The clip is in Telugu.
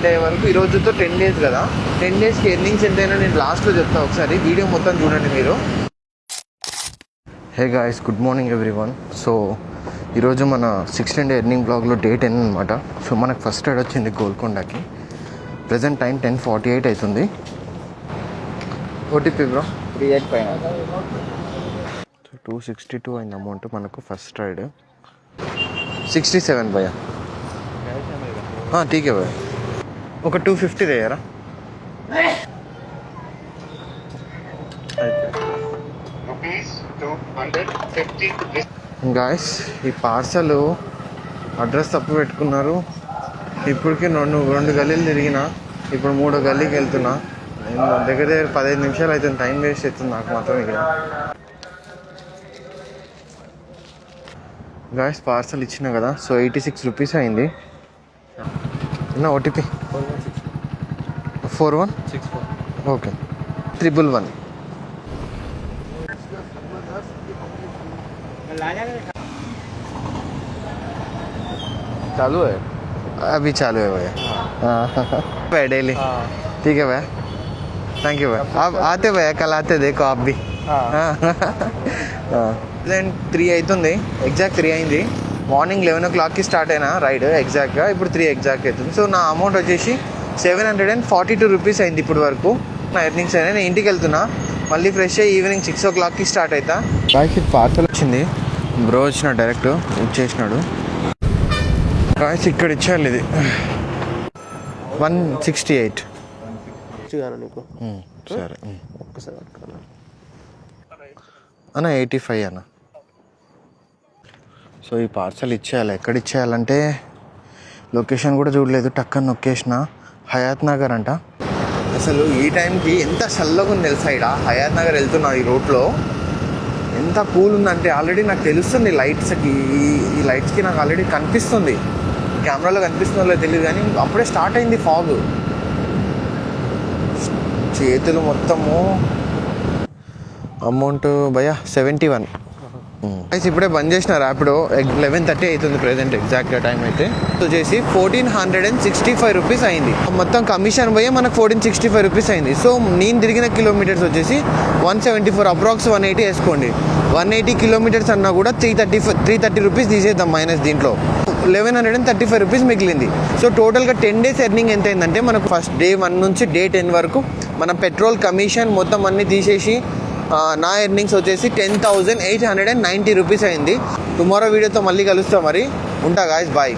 ఎండ్ అయ్యే వరకు. ఈ రోజుతో 10 days కదా, 10 daysకి ఎర్నింగ్స్ ఎంతైనా నేను లాస్ట్లో చెప్తాను. ఒకసారి వీడియో మొత్తం చూడండి మీరు. Hey guys, good morning everyone. So ఈరోజు మన 16 day ఎర్నింగ్ బ్లాగ్లో డే 10 అనమాట. సో మనకు ఫస్ట్ రైడ్ వచ్చింది గోల్కొండకి. ప్రజెంట్ టైం 10:48 అవుతుంది. ఓటీపీ బ్రో 262 అయింది అమౌంట్ మనకు ఫస్ట్ రైడ్. 67 భయ్యా. ఠీకే భయ్యా, ఒక 250 దేయరా. గాయస్, ఈ పార్సల్ అడ్రస్ తప్పు పెట్టుకున్నారు. ఇప్పటికి రెండు గల్లీలు తిరిగిన, ఇప్పుడు 3వ గల్లీకి వెళ్తున్నా. నేను దగ్గర 15 నిమిషాలు అవుతుంది. టైం వేస్ట్ అవుతుంది నాకు మాత్రం ఇక్కడ. గాయస్, పార్సల్ ఇచ్చిన కదా, సో 86 రూపీస్ అయింది. నా ఓటీపీ 4164. ఓకే, 111. चालू है अभी, चालू है भैया. भाई डेली ठीक है भैया, थैंक यू भैया. आप आते भैया, कल आते देखो आप भी. 3 అవుతుంది, ఎగ్జాక్ట్ 3 అయింది. మార్నింగ్ 11 o'clockకి స్టార్ట్ అయినా రైడ్ ఎగ్జాక్ట్గా. ఇప్పుడు 3 ఎగ్జాక్ట్ అవుతుంది. సో నా అమౌంట్ వచ్చేసి 742 రూపీస్ అయింది ఇప్పుడు వరకు. నా ఎర్నింగ్స్ అయినా. నేను ఇంటికి వెళ్తున్నా, మళ్ళీ ఫ్రెష్ అయ్యి ఈవినింగ్ 6 o'clockకి స్టార్ట్ అవుతా. గాయస్, పార్సల్ వచ్చింది. బ్రో వచ్చిన డైరెక్ట్ ఇచ్చేసినాడు. గాయస్, ఇక్కడ ఇచ్చేయాలి. ఇది 168. నీకు సరే అన్న 85 అన్న. సో ఈ పార్సల్ ఇచ్చేయాలి. ఎక్కడ ఇచ్చేయాలంటే లొకేషన్ కూడా చూడలేదు, టక్కని నొక్కేసిన. హయాత్ నగర్ అంట. అసలు ఈ టైంకి ఎంత చల్లగా ఉంది తెలుసా. ఇక్కడ హయాత్ నగర్ వెళ్తున్నా, ఈ రోడ్లో ఎంత కూల్ ఉందంటే ఆల్రెడీ నాకు తెలుస్తుంది. లైట్స్కి, ఈ లైట్స్కి నాకు ఆల్రెడీ కనిపిస్తుంది. కెమెరాలో కనిపిస్తుందో లేదో తెలియదు, కానీ అప్పుడే స్టార్ట్ అయింది ఫాగ్. చేతులు మొత్తము. అమౌంట్ భయ్యా 71. ఇప్పుడే బంద్ చేసిన ర్యాపిడో. 11:30 అవుతుంది ప్రెజెంట్ ఎగ్జాక్ట్గా టైం అయితే. వచ్చేసి 1465 రూపీస్ అయింది. మొత్తం కమిషన్ పోయి మనకు 1465 రూపీస్ అయింది. సో నేను తిరిగిన కిలోమీటర్స్ వచ్చేసి 174, అప్రాక్స్ 180 వేసుకోండి. 180 కిలోమీటర్స్ అన్నా కూడా 330 రూపీస్ తీసేద్దాం మైనస్. దీంట్లో 1135 రూపీస్ మిగిలింది. సో టోటల్గా 10 days ఎర్నింగ్ ఎంత అయిందంటే మనకు ఫస్ట్ డే 1 నుంచి డే 10 వరకు మన పెట్రోల్ కమిషన్ మొత్తం అన్నీ తీసేసి నా ఎర్నింగ్స్ వచ్చేసి 10,890 రూపీస్ అయింది. టుమారో వీడియోతో మళ్ళీ కలుస్తాం. మరి ఉంటా గాయస్, బాయ్.